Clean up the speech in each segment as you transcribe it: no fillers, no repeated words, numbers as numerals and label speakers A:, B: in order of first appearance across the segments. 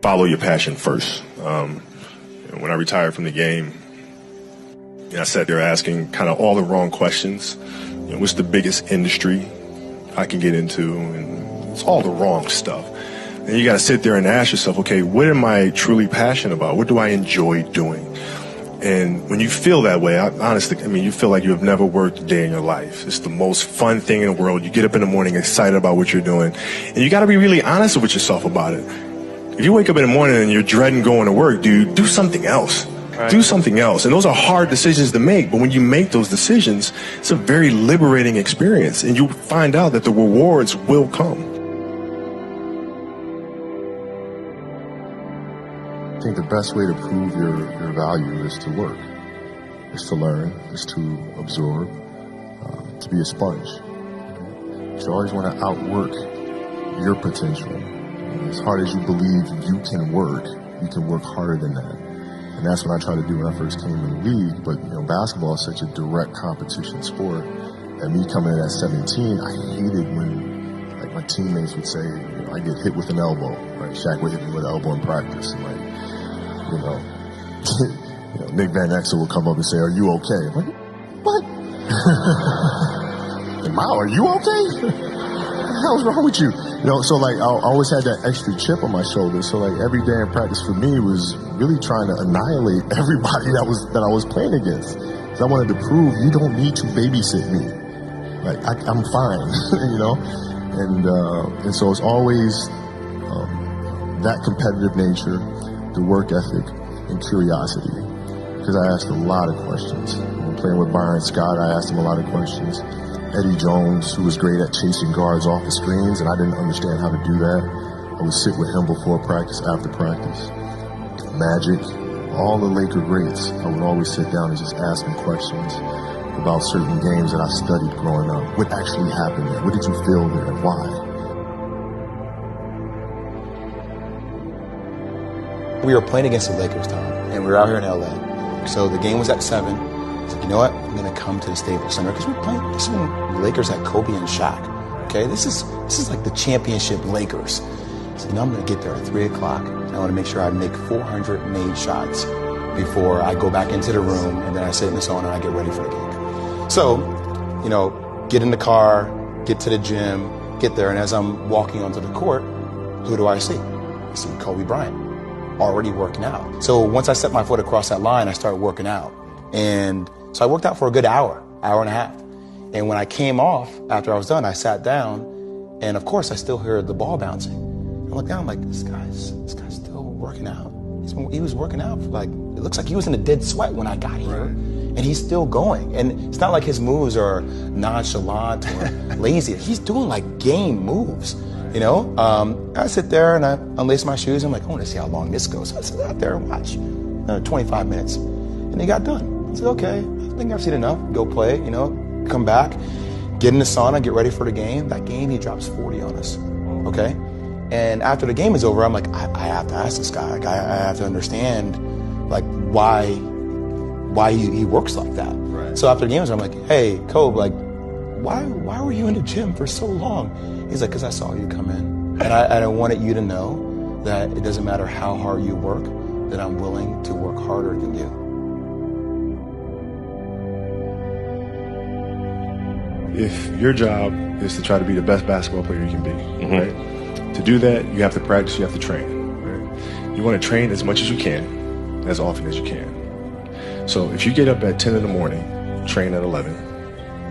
A: follow your passion first. When I retired from the game, I sat there asking kind of all the wrong questions. What's the biggest industry I can get into? And it's all the wrong stuff. And you got to sit there and ask yourself, okay, what am I truly passionate about? What do I enjoy doing? And when you feel that way, honestly, you feel like you have never worked a day in your life. It's the most fun thing in the world. You get up in the morning excited about what you're doing. And you got to be really honest with yourself about it. If you wake up in the morning and you're dreading going to work, dude, do something else. Right. Do something else. And those are hard decisions to make. But when you make those decisions, it's a very liberating experience. And you find out that the rewards will come.
B: I think the best way to prove your value is to work, is to learn, is to absorb, to be a sponge. You always want to outwork your potential. As hard as you believe you can work harder than that. And that's what I tried to do when I first came in the league. But basketball is such a direct competition sport. And me coming in at 17, I hated when my teammates would say, I get hit with an elbow. Right? Shaq would hit me with an elbow in practice. And Nick Van Exel will come up and say, "Are you okay?" I'm like, what? And Mao, are you okay? What the hell's wrong with you? So I always had that extra chip on my shoulder. So every day in practice for me was really trying to annihilate everybody that I was playing against. I wanted to prove you don't need to babysit me. I'm fine, And so it's always that competitive nature, the work ethic, and curiosity. Because I asked a lot of questions. When playing with Byron Scott, I asked him a lot of questions. Eddie Jones, who was great at chasing guards off the screens, and I didn't understand how to do that. I would sit with him before practice, after practice. Magic, all the Laker greats, I would always sit down and just ask them questions about certain games that I studied growing up. What actually happened there? What did you feel there and why?
C: We were playing against the Lakers, Tom, and we were out here in LA. So the game was at 7. I was like, you know what? I'm going to come to the Staples Center because we're playing. This is when the Lakers had Kobe and Shaq. Okay, this is like the championship Lakers. So I'm going to get there at 3 o'clock. And I want to make sure I make 400 made shots before I go back into the room, and then I sit in the sauna and I get ready for the game. So, get in the car, get to the gym, get there, and as I'm walking onto the court, who do I see? I see Kobe Bryant, already working out. So once I set my foot across that line, I started working out. And so I worked out for a good hour and a half. And when I came off, after I was done, I sat down, and of course I still heard the ball bouncing. I looked down, I'm like, this guy's still working out. He was working out for it looks like he was in a dead sweat when I got here. And he's still going. And it's not like his moves are nonchalant or lazy. He's doing game moves. I sit there and I unlace my shoes. I'm like, I want to see how long this goes. So I sit out there and watch. 25 minutes. And they got done. I said, okay, I think I've seen enough. Go play, come back, get in the sauna, get ready for the game. That game, he drops 40 on us. Okay? And after the game is over, I'm like, I have to ask this guy. I have to understand, why he works like that. Right. So after the game is over, I'm like, hey, Kobe, why were you in the gym for so long? He's like, because I saw you come in. And I wanted you to know that it doesn't matter how hard you work, that I'm willing to work harder than you.
A: If your job is to try to be the best basketball player you can be, right? To do that, you have to practice, you have to train. Right? You want to train as much as you can, as often as you can. So if you get up at 10 in the morning, train at 11,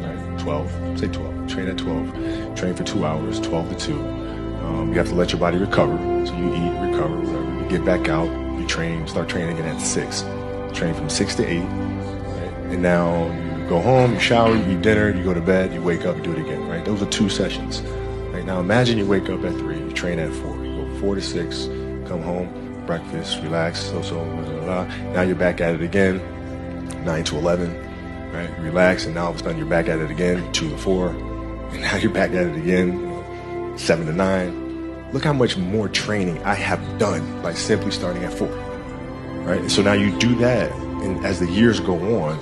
A: right? 12, say 12, train at 12, train for 2 hours, 12 to 2. You have to let your body recover. So you eat, recover, whatever. You get back out, you train, start training again at 6. Train from 6 to 8, right? And now you go home, you shower, you eat dinner, you go to bed, you wake up, you do it again, right? Those are 2 sessions. Right? Now imagine you wake up at 3, you train at 4, you go 4 to 6, come home, breakfast, relax, blah, blah, blah. Now you're back at it again, 9 to 11, right? Relax, and now all of a sudden you're back at it again, 2 to 4, and now you're back at it again, 7 to 9. Look how much more training I have done by simply starting at 4, right? So now you do that, and as the years go on,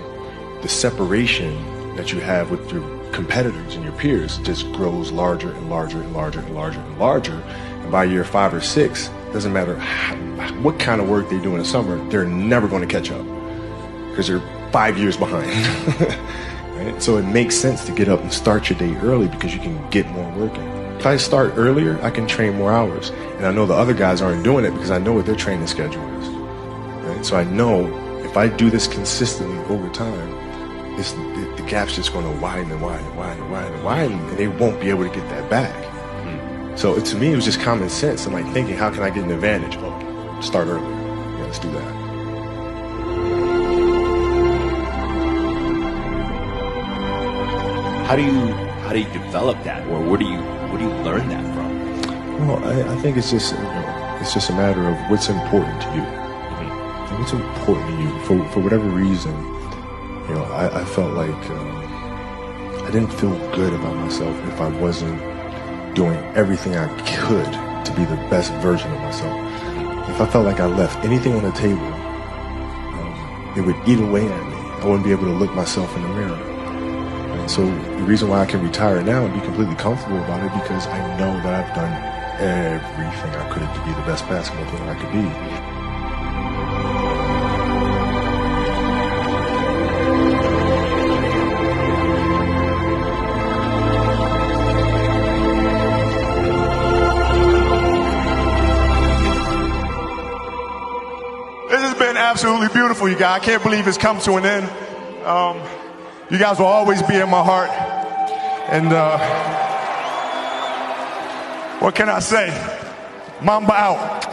A: the separation that you have with your competitors and your peers just grows larger and larger and larger and larger and larger. And by year 5 or 6, doesn't matter what kind of work they do in the summer, they're never going to catch up because they're 5 years behind. Right? So it makes sense to get up and start your day early because you can get more work in. If I start earlier, I can train more hours. And I know the other guys aren't doing it because I know what their training schedule is. Right? So I know if I do this consistently over time, the gap's just going to widen and widen and widen and widen and widen, and they won't be able to get that back. So to me, it was just common sense. I'm like thinking, how can I get an advantage? Oh, start early. Yeah, let's do that.
D: How do you develop that, or where do you learn that from?
A: Well, I think it's just a matter of what's important to you. Mm-hmm. What's important to you for whatever reason. I felt like I didn't feel good about myself if I wasn't doing everything I could to be the best version of myself. If I felt like I left anything on the table, it would eat away at me. I wouldn't be able to look myself in the mirror. And so the reason why I can retire now and be completely comfortable about it, because I know that I've done everything I could to be the best basketball player I could be.
E: Absolutely beautiful, you guys. I can't believe it's come to an end. You guys will always be in my heart. And what can I say? Mamba out.